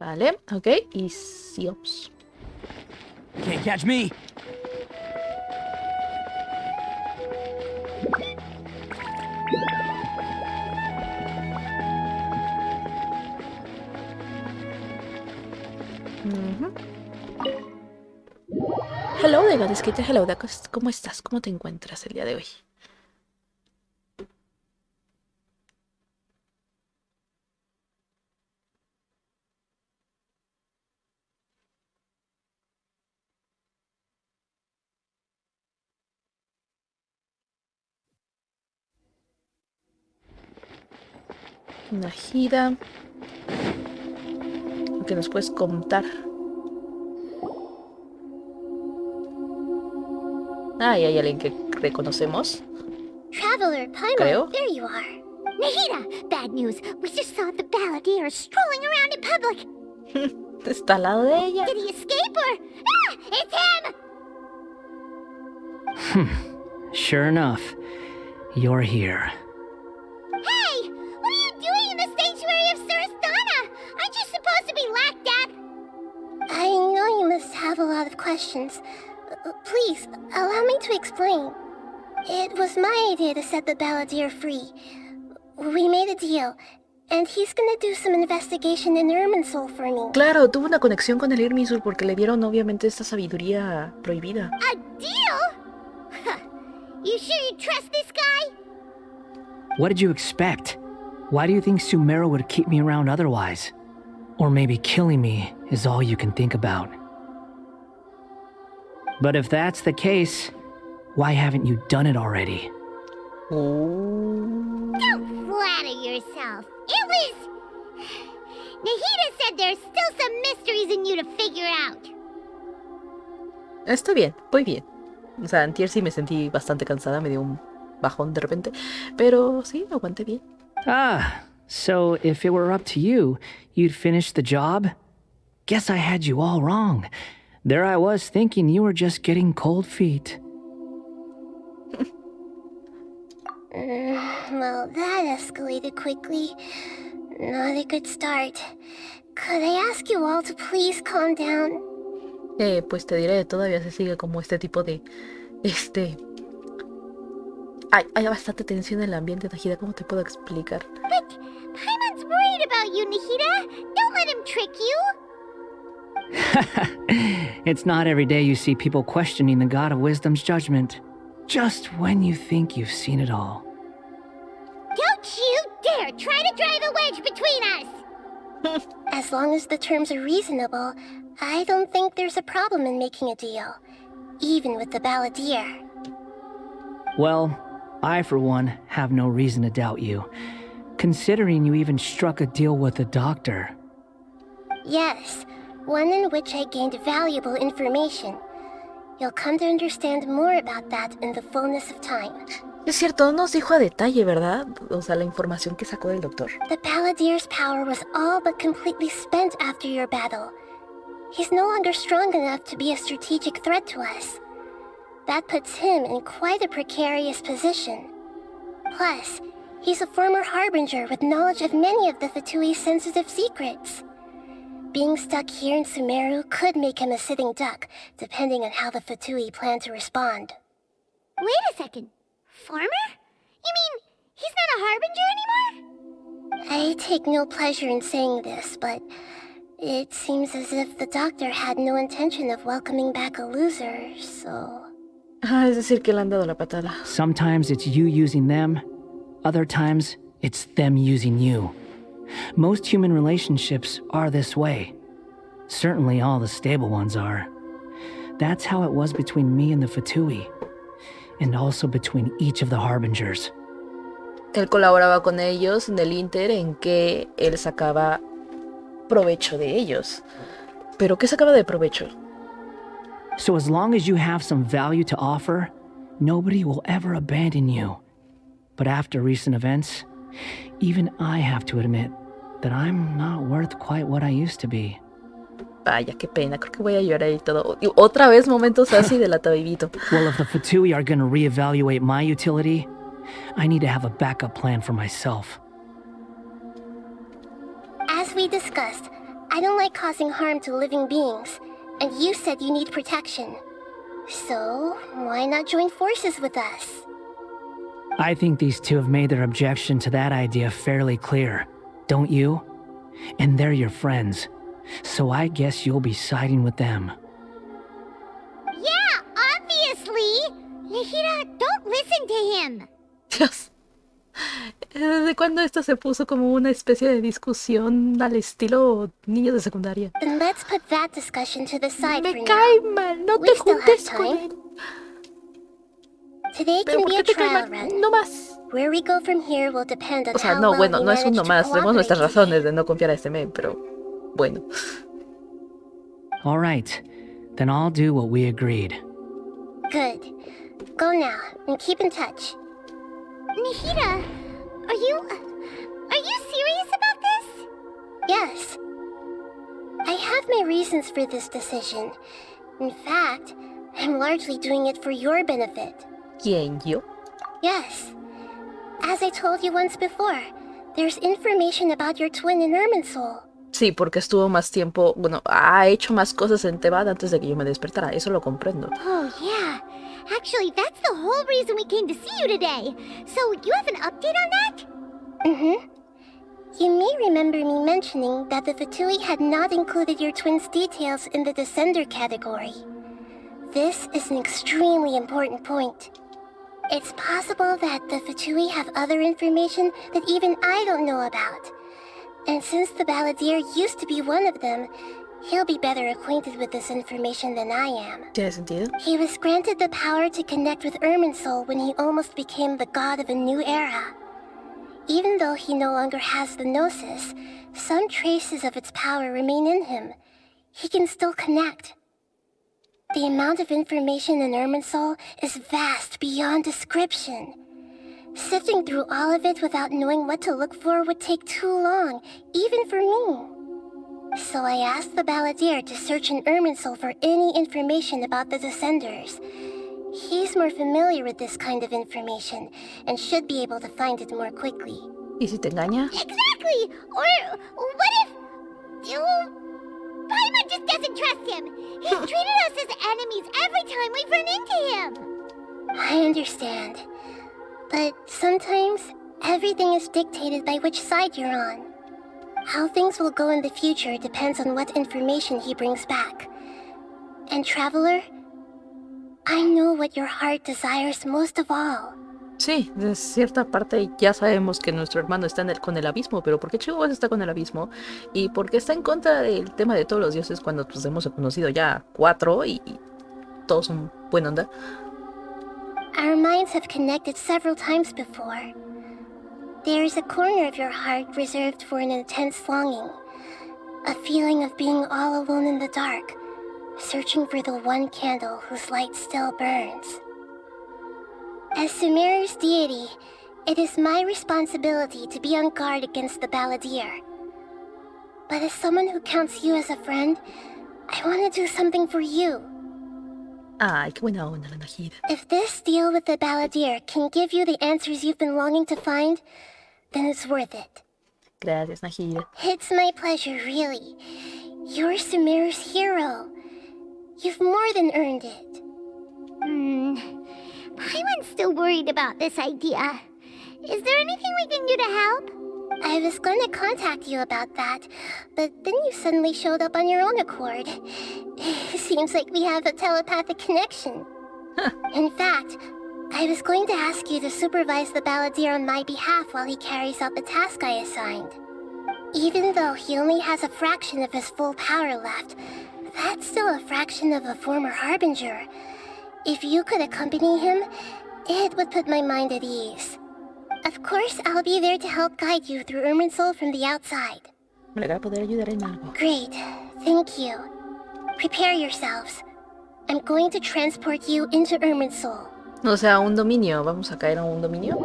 Vale, ok. Y Siops. Can't catch me. Hello, de Gadisquita, hello, de ¿cómo estás? ¿Cómo te encuentras el día de hoy? Una gira. ¿Qué nos puedes contar? Ah, y hay alguien que reconocemos. Traveler, Paimon, Creo. there you are. Nahida, bad news. We just saw the balladeer strolling around in public. Está al lado de ella. Did he escape or... Ah! It's him! Sure enough, you're here. Hey! What are you doing in the sanctuary of Surastana? Aren't you supposed to be lacked up? I know you must have a lot of questions. Please, allow me to explain. It was my idea to set the balladeer free. We made a deal, and he's gonna do some investigation in Irminsul for me. Claro, tuvo una conexión con el Irminsul porque le dieron obviamente esta sabiduría prohibida. A deal? You sure you trust this guy? What did you expect? Why do you think Sumeru would keep me around otherwise? Or maybe killing me is all you can think about. But if that's the case, why haven't you done it already? Oh. Don't flatter yourself. It was... Nahida said there's still some mysteries in you to figure out. Está bien, muy bien. O sea, antier sí me sentí bastante cansada, me dio un bajón de repente. Pero sí, lo aguanté bien. Ah, so if it were up to you, you'd finish the job? Guess I had you all wrong. There I was thinking you were just getting cold feet. Well, that escalated quickly. Not a good start. Could I ask you all to please calm down? Pues te diré, todavía se sigue como este tipo de... Hay bastante tensión en el ambiente, Najida, ¿cómo te puedo explicar? But Paimon's worried about you, Nahida. Don't let him trick you. It's not every day you see people questioning the God of Wisdom's judgment. Just when you think you've seen it all. Don't you dare try to drive a wedge between us! As long as the terms are reasonable, I don't think there's a problem in making a deal. Even with the balladeer. Well, I for one have no reason to doubt you. Considering you even struck a deal with the doctor. Yes, one in which I gained valuable information. You'll come to understand more about that in the fullness of time. Es cierto, no nos dijo a detalle, ¿verdad? O sea, la información que sacó del doctor. The balladeer's power was all but completely spent after your battle. He's no longer strong enough to be a strategic threat to us. That puts him in quite a precarious position. Plus, he's a former harbinger with knowledge of many of the Fatui's sensitive secrets. Being stuck here in Sumeru could make him a sitting duck, depending on how the Fatui plan to respond. Wait a second. Farmer? You mean he's not a harbinger anymore? I take no pleasure in saying this, but it seems as if the doctor had no intention of welcoming back a loser, so... Ah, es decir, que le han dado la patada. Sometimes it's you using them, other times it's them using you. Most human relationships are this way. Certainly all the stable ones are. That's how it was between me and the Fatui. And also between each of the harbingers. Él colaboraba con ellos en el Inter en que él sacaba provecho de ellos. ¿Pero qué sacaba de provecho? So as long as you have some value to offer, nobody will ever abandon you. But after recent events, even I have to admit that I'm not worth quite what I used to be. Vaya, qué pena, creo que voy a llorar y todo. Y otra vez momentos así de la tabibito. Well, if the Fatui are gonna reevaluate my utility, I need to have a backup plan for myself. As we discussed, I don't like causing harm to living beings, and you said you need protection. So, why not join forces with us? I think these two have made their objection to that idea fairly clear, don't you? And they're your friends, so I guess you'll be siding with them. Yeah, obviously! Nihira, don't listen to him! Dios. ¿Desde cuándo esto se puso como una especie de discusión al estilo niños de secundaria? Then let's put that discussion to the side for Me now. cae mal, no We te still juntes have con time. él. Today Pero can ¿por be qué a te cae trial mal? run. No más. Where we go from here will depend on O sea, how no, well bueno, we no es un manage no to más. Tenemos nuestras cooperate razones de no confiar a este men, pero bueno. All right, then I'll do what we agreed. Good. Go now, and keep in touch. Nihira, are you serious about this? Yes. I have my reasons for this decision. In fact, I'm largely doing it for your benefit. ¿Quién, yo? Yes. As I told you once before, there's information about your twin in Irminsul. Sí, porque estuvo más tiempo, bueno, ha hecho más cosas en Tebad antes de que yo me despertara, eso lo comprendo. Oh, yeah. Actually, that's the whole reason we came to see you today. So, you have an update on that? Mm-hmm. You may remember me mentioning that the Fatui had not included your twin's details in the Descender category. This is an extremely important point. It's possible that the Fatui have other information that even I don't know about. And since the Balladeer used to be one of them, he'll be better acquainted with this information than I am. ¿Tiene sentido? He was granted the power to connect with Irminsul when he almost became the god of a new era. Even though he no longer has the Gnosis, some traces of its power remain in him. He can still connect. The amount of information in Irminsul is vast beyond description. Sifting through all of it without knowing what to look for would take too long, even for me. So I asked the Balladeer to search in Irminsul for any information about the Descenders. He's more familiar with this kind of information, and should be able to find it more quickly. ¿Y si te engaña? Exactly! Or what if... Paimon just doesn't trust him! He's treated us as enemies every time we've run into him! I understand. But sometimes, everything is dictated by which side you're on. How things will go in the future depends on what information he brings back. And Traveler, I know what your heart desires most of all. Sí, de cierta parte ya sabemos que nuestro hermano está con el abismo, pero ¿por qué Chihuahua está con el abismo? ¿Y por qué está en contra del tema de todos los dioses cuando pues, hemos conocido ya 4 y todos son buena onda? Our minds have connected several times before. There is a corner of your heart reserved for an intense longing. A feeling of being all alone in the dark, searching for the one candle whose light still burns. As Sumeru's deity, it is my responsibility to be on guard against the Balladeer. But as someone who counts you as a friend, I want to do something for you. Ay, qué buena onda la Najida. If this deal with the Balladeer can give you the answers you've been longing to find, then it's worth it. Gracias, Najida. It's my pleasure, really. You're Sumeru's hero. You've more than earned it. Paimon's still worried about this idea. Is there anything we can do to help? I was going to contact you about that, but then you suddenly showed up on your own accord. Seems like we have a telepathic connection. In fact, I was going to ask you to supervise the Balladeer on my behalf while he carries out the task I assigned. Even though he only has a fraction of his full power left, that's still a fraction of a former Harbinger. If you could accompany him, it would put my mind at ease. Of course, I'll be there to help guide you through Irminsul from the outside. Me alegra poder ayudar en algo. Great. Thank you. Prepare yourselves. I'm going to transport you into Irminsul. O sea, un dominio. Vamos a caer a un dominio.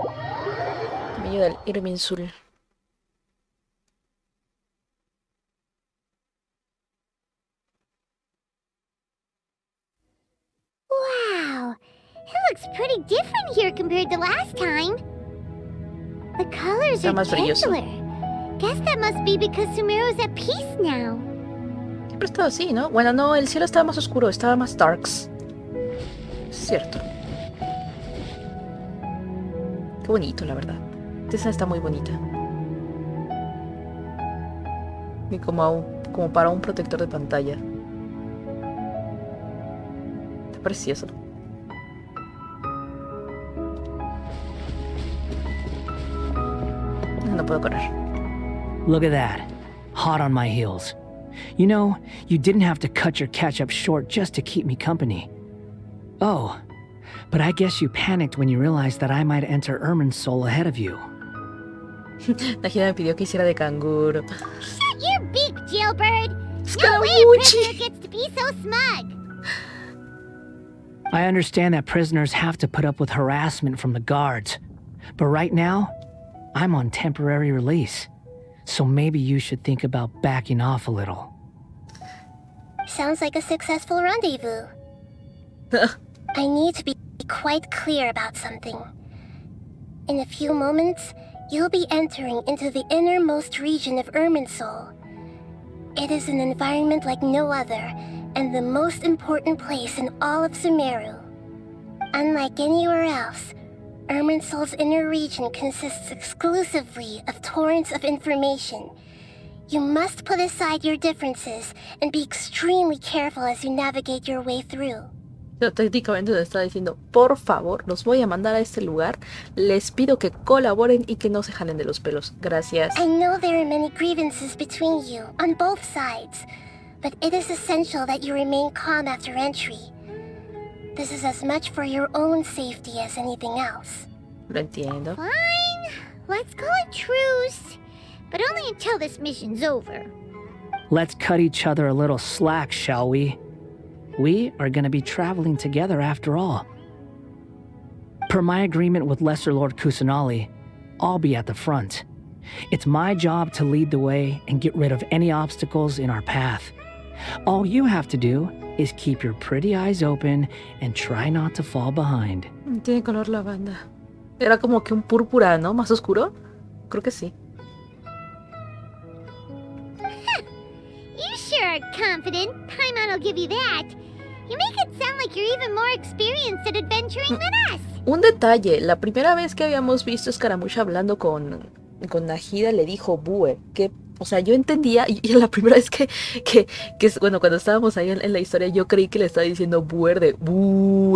Dominio del Irminsul. Wow! It looks pretty different here compared to last time. The colors Está are más brilloso. gentler. Guess that must be because Sumeru's at peace now. Siempre ha estado así, ¿no? Bueno, no, el cielo estaba más oscuro, estaba más darks. Cierto. Qué bonito, la verdad. Esa está muy bonita. Y como para un protector de pantalla. Está precioso. No puedo correr. Look at that. Hot on my heels. You know, you didn't have to cut your catch-up short just to keep me company. Oh, but I guess you panicked when you realized that I might enter Irminsul ahead of you. Nahida me pidió que hiciera de canguro. Shut your beak, jailbird! No way a prisoner gets to be so smug! I understand that prisoners have to put up with harassment from the guards, but right now, I'm on temporary release, so maybe you should think about backing off a little. Sounds like a successful rendezvous. I need to be quite clear about something. In a few moments, you'll be entering into the innermost region of Irminsul. It is an environment like no other, and the most important place in all of Sumeru. Unlike anywhere else, Irminsul's inner region consists exclusively of torrents of information. You must put aside your differences and be extremely careful as you navigate your way through. Yo técnicamente le está diciendo, por favor, los voy a mandar a este lugar. Les pido que colaboren y que no se jalen de los pelos. Gracias. I know there are many grievances between you, on both sides, but it is essential that you remain calm after entry. This is as much for your own safety as anything else. Lo entiendo. Fine, let's call it truce, but only until this mission's over. Let's cut each other a little slack, shall we? We are going to be traveling together after all. Per my agreement with Lesser Lord Kusanali, I'll be at the front. It's my job to lead the way and get rid of any obstacles in our path. All you have to do is keep your pretty eyes open and try not to fall behind. Tiene color lavanda. Era como que un púrpura, ¿no? Más oscuro. Creo que sí. You sure are confident. Paimon will give you that. You make it sound like you're even more experienced at adventuring than us. Un detalle, la primera vez que habíamos visto a Escaramucha hablando con Nahida le dijo Bue, que, o sea, yo entendía, y la primera vez que bueno, cuando estábamos ahí en la historia, yo creí que le estaba diciendo Buer de,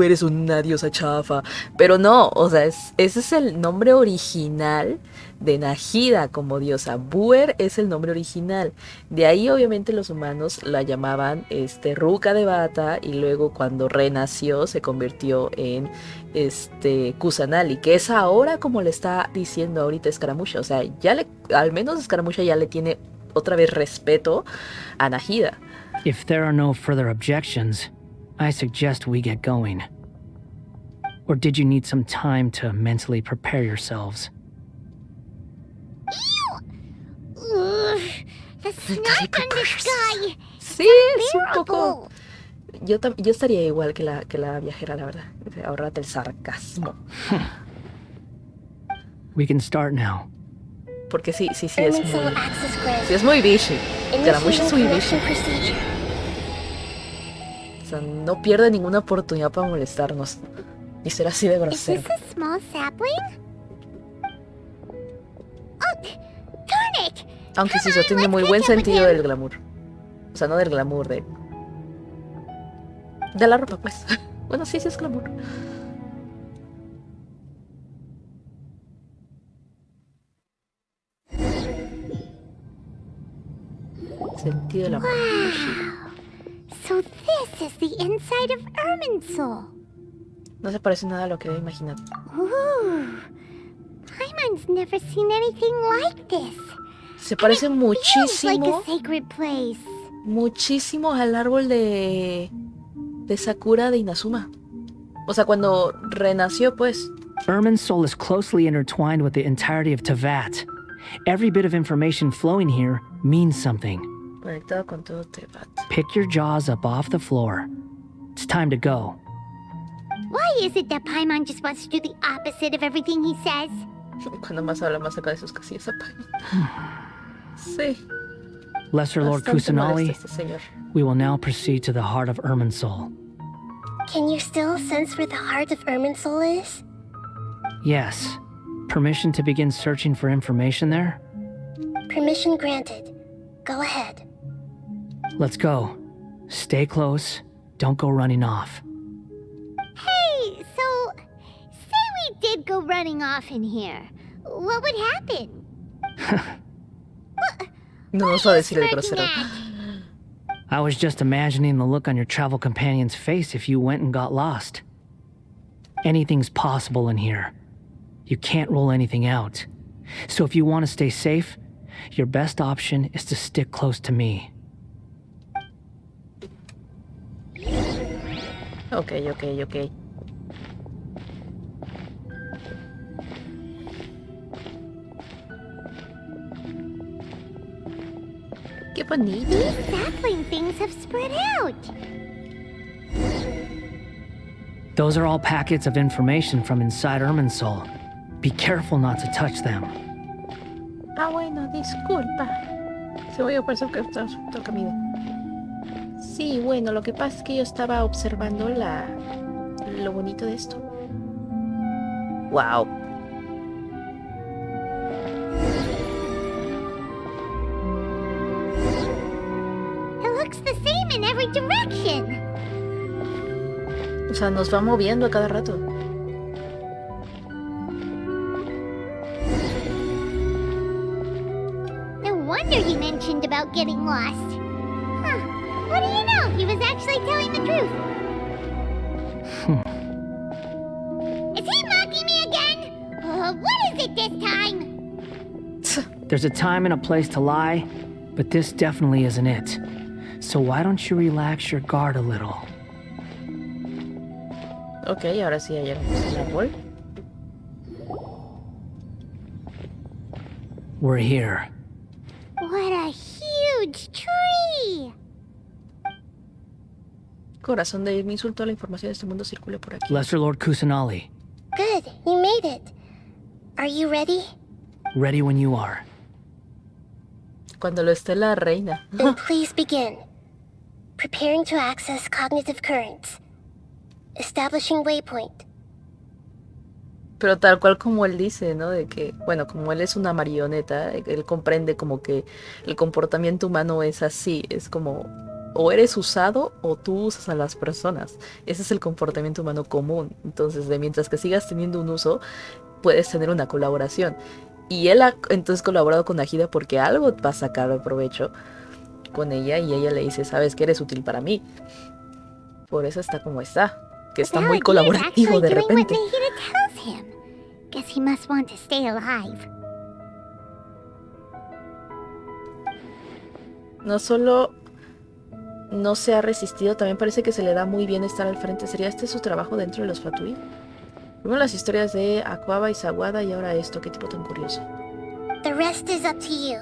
eres una diosa chafa, pero no, o sea, ese es el nombre original de Nahida como diosa. Buer es el nombre original. De ahí obviamente los humanos la llamaban Ruka de Bata, y luego cuando renació se convirtió en Kusanali, que es ahora como le está diciendo ahorita Escaramucha. O sea, al menos Escaramucha ya le tiene otra vez respeto a Nahida. If there are no further objections, I suggest we get going. Or did you need some time to mentally prepare yourselves? Ugh, the snot on the sky. Sí, es un poco. Yo estaría igual que la viajera, la verdad. Ahórrate el sarcasmo. We can start now. Porque sí es Irminsul muy. access granted. Sí es muy bichi. Escaramucha es muy bichi. Initiating procedure. O sea, no pierde ninguna oportunidad para molestarnos. Y ser así de Is grosero. this a small sapling? Oh, darn it! Aunque sí, Come eso on, tiene let's muy catch buen up with sentido him. del glamour. O sea, no del glamour, de la ropa, pues. Bueno, sí es glamour. Sentido de la Wow. So this is the inside of Irminsul. No se parece nada a lo que había imaginado. Ooh. Paimon's never seen anything like this. Se parece Feels like muchísimo, a sacred place. muchísimo al árbol de Sakura de Inazuma. O sea, cuando renació, pues. Irminsul is closely intertwined with the entirety of Tevat. Every bit of information flowing here means something. Conectado con todo Tevat. Pick your jaws up off the floor. It's time to go. Why is it that Paimon just wants to do the opposite of everything he says? Cuando más habla, más saca de sus casillas a Paimon. Sí. Lesser Lord Bastante molesto Kusanali, este señor. we will now proceed to the heart of Irminsul. Can you still sense where the heart of Irminsul is? Yes. Permission to begin searching for information there? Permission granted. Go ahead. Let's go. Stay close. Don't go running off. Hey, so, say we did go running off in here. What would happen? No nos va a decir el Smirking grosero. at? I was just imagining the look on your travel companion's face if you went and got lost. Anything's possible in here. You can't rule anything out. So if you want to stay safe, your best option is to stick close to me. Ok. Qué bonito. These sapling things have spread out. Those are all packets of information from inside Irminsul. Be careful not to touch them. Ah, bueno, disculpa. Se voy a pasar que está el camino. Sí, bueno, lo que pasa es que yo estaba observando lo bonito de esto. Wow. It looks the same in every direction. O sea, nos va moviendo a cada rato. No wonder he mentioned about getting lost. Huh. What do you know? He was actually telling the truth. Is he mocking me again? What is it this time? There's a time and a place to lie, but this definitely isn't it. So why don't you relax your guard a little? Ok, ahora sí ya llegamos al árbol. We're here. What a huge tree! Corazón de mi insulto, la información de este mundo circula por aquí. Lesser Lord Kusanali, Good, you made it. Are you ready? ready when you are. Cuando lo esté la reina. Then please begin. Preparing to access cognitive currents. Establishing waypoint. Pero tal cual como él dice, ¿no? De que, bueno, como él es una marioneta, él comprende como que el comportamiento humano es así. Es como, o eres usado o tú usas a las personas. Ese es el comportamiento humano común. Entonces, mientras que sigas teniendo un uso, puedes tener una colaboración. Y él ha entonces colaborado con Ajida porque algo va a sacar de provecho con ella. Y ella le dice, sabes que eres útil para mí. Por eso está como está. Que está muy colaborativo de repente. Guess he must want to stay alive. No solo no se ha resistido, también parece que se le da muy bien estar al frente. ¿Sería este su trabajo dentro de los Fatui? Primero las historias de Aquaba y Sawada y ahora esto. Qué tipo tan curioso. The rest is up to you.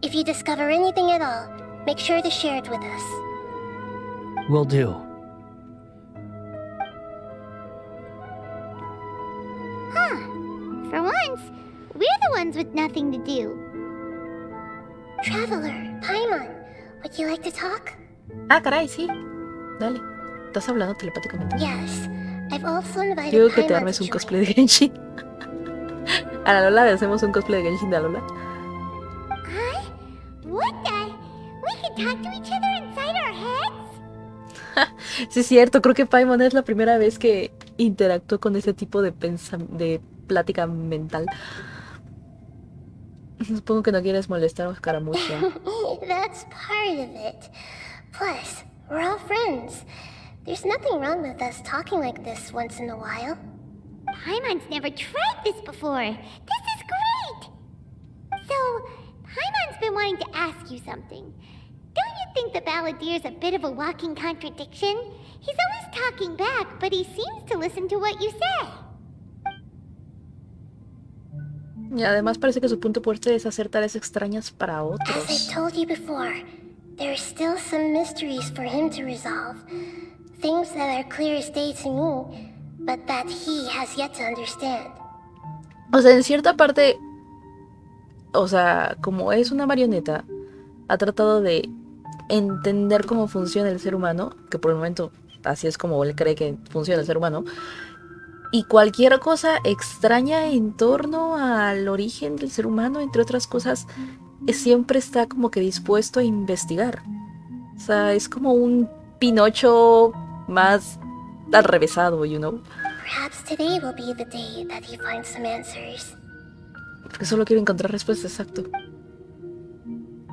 If you discover anything at all, make sure to share it with us. Will do. For once, we're the ones with nothing to do. Traveler, Paimon, would you like to talk? Ah, caray, sí. Dale. ¿Estás hablando telepáticamente? Yes. I've also invited Quiero que te Paimon armes to un join. cosplay de Genshin. A la Lola le hacemos un cosplay de Genshin de Lola. Huh? What the? We can talk to each other inside our heads? Sí, es cierto. Creo que Paimon es la primera vez que interactuó con ese tipo de plática mental. Supongo que no quieres molestar a Escaramucha. That's part of it. Plus, we're all friends. There's nothing wrong with us talking like this once in a while. Paimon's never tried this before. This is great! So, Paimon's been wanting to ask you something. Don't you think the Balladier's a bit of a walking contradiction? He's always talking back, but he seems to listen to what you say. Y además parece que su punto fuerte es hacer tareas extrañas para As I otros. told you before, there are still some mysteries for him to resolve. Things that are clear as day to me, but that he has yet to understand. O sea, en cierta parte, o sea, como es una marioneta, ha tratado de entender cómo funciona el ser humano, que por el momento así es como él cree que funciona el ser humano, y cualquier cosa extraña en torno al origen del ser humano, entre otras cosas, siempre está como que dispuesto a investigar. O sea, es como un Pinocho más alrevesado, you know. Perhaps today will be the day that he finds some answers. Porque solo quiere encontrar respuestas, exacto.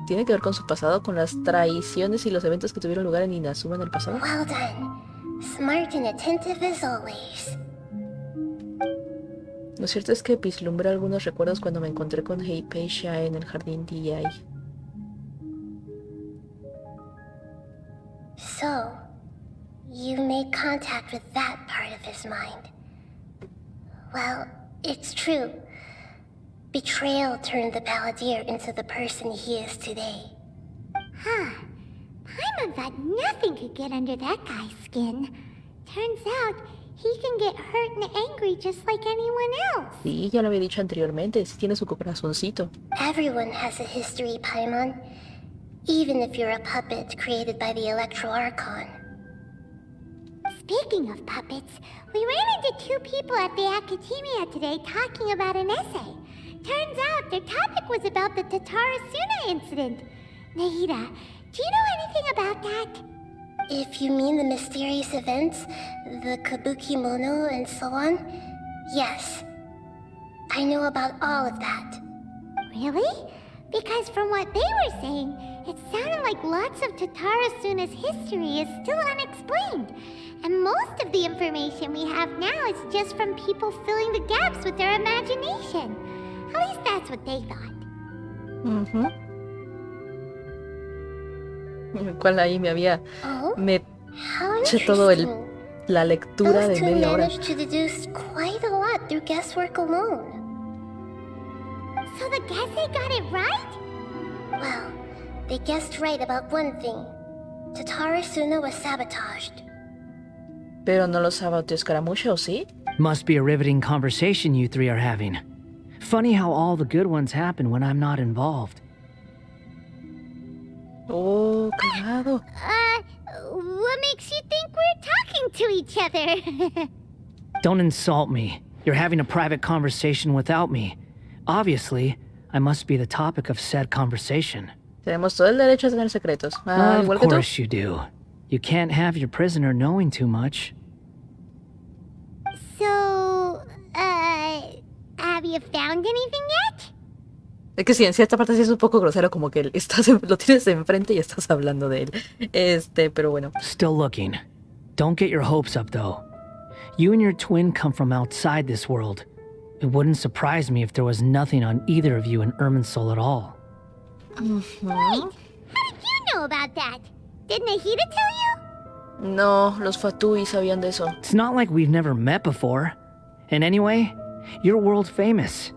¿Tiene que ver con su pasado, con las traiciones y los eventos que tuvieron lugar en Inazuma en el pasado? Well done. Smart and attentive as always. Lo cierto es que vislumbré algunos recuerdos cuando me encontré con Hypatia en el jardín DI. So, you made contact with that part of his mind. Well, it's true. Betrayal turned the Balladeer into the person he is today. Huh. Paimon thought nothing could get under that guy's skin. Turns out, he can get hurt and angry just like anyone else. Sí, ya lo había dicho anteriormente, sí tiene su corazoncito. Everyone has a history, Paimon. Even if you're a puppet created by the Electro Archon. Speaking of puppets, we ran into two people at the Academia today talking about an essay. Turns out their topic was about the Tatarasuna incident. Nahida, do you know anything about that? If you mean the mysterious events, the Kabuki Mono and so on, yes. I know about all of that. Really? Because from what they were saying, it sounded like lots of Tatarasuna's history is still unexplained. And most of the information we have now is just from people filling the gaps with their imagination. At least that's what they thought. Cual ahí me había... Oh? Me How eché todo interesting. la lectura Those de two media hora. managed to deduce quite a lot through guesswork alone. So the Gese got it right? Well, they guessed right about one thing. Tatarasuna was sabotaged. Pero no lo saboteó Escaramuche, ¿o sí? Must be a riveting conversation you three are having. Funny how all the good ones happen when I'm not involved. Oh, cagado. What makes you think we're talking to each other? Don't insult me. You're having a private conversation without me. Obviously, I must be the topic of said conversation. Tenemos todo el derecho a tener secretos. Ah, Of igual que tú. course you do. You can't have your prisoner knowing too much. So, have you found anything yet? Es que sí, en cierta parte sí es un poco grosero, como que lo tienes enfrente y estás hablando de él. Pero bueno. Still looking. Don't get your hopes up, though. You and your twin come from outside this world. It wouldn't surprise me if there was nothing on either of you in Irminsul at all. Wait, how did you know about that? Did Nahida tell you? No, los Fatui sabían de eso. It's not like we've never met before. And anyway, you're world famous.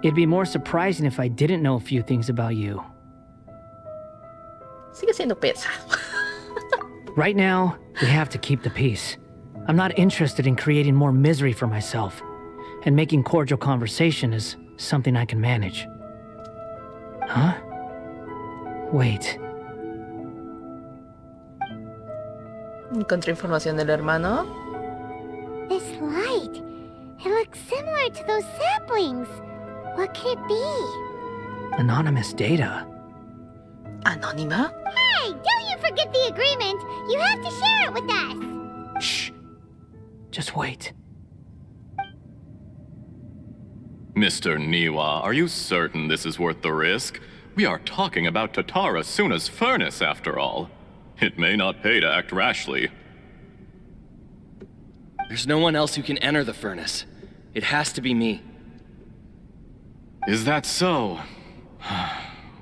It'd be more surprising if I didn't know a few things about you. Sigue siendo pesado. Right now, we have to keep the peace. I'm not interested in creating more misery for myself. And making cordial conversation is something I can manage. Huh? Wait. Encontré información del hermano. This light. It looks similar to those saplings. What could it be? Anonymous data. ¿Anónima? Hey, don't you forget the agreement. You have to share it with us. Shh. Just wait. Mr. Niwa, are you certain this is worth the risk? We are talking about Tatarasuna's furnace, after all. It may not pay to act rashly. There's no one else who can enter the furnace. It has to be me. Is that so?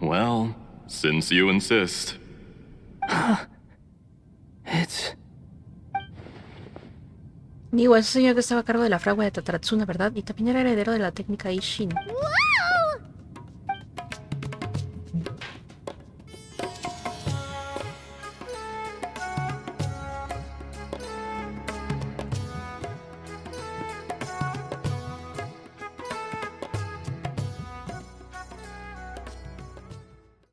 Well, since you insist. It's... Niwa es el señor que estaba a cargo de la fragua de Tataratsuna, ¿verdad? Y también era heredero de la técnica Ishin. What?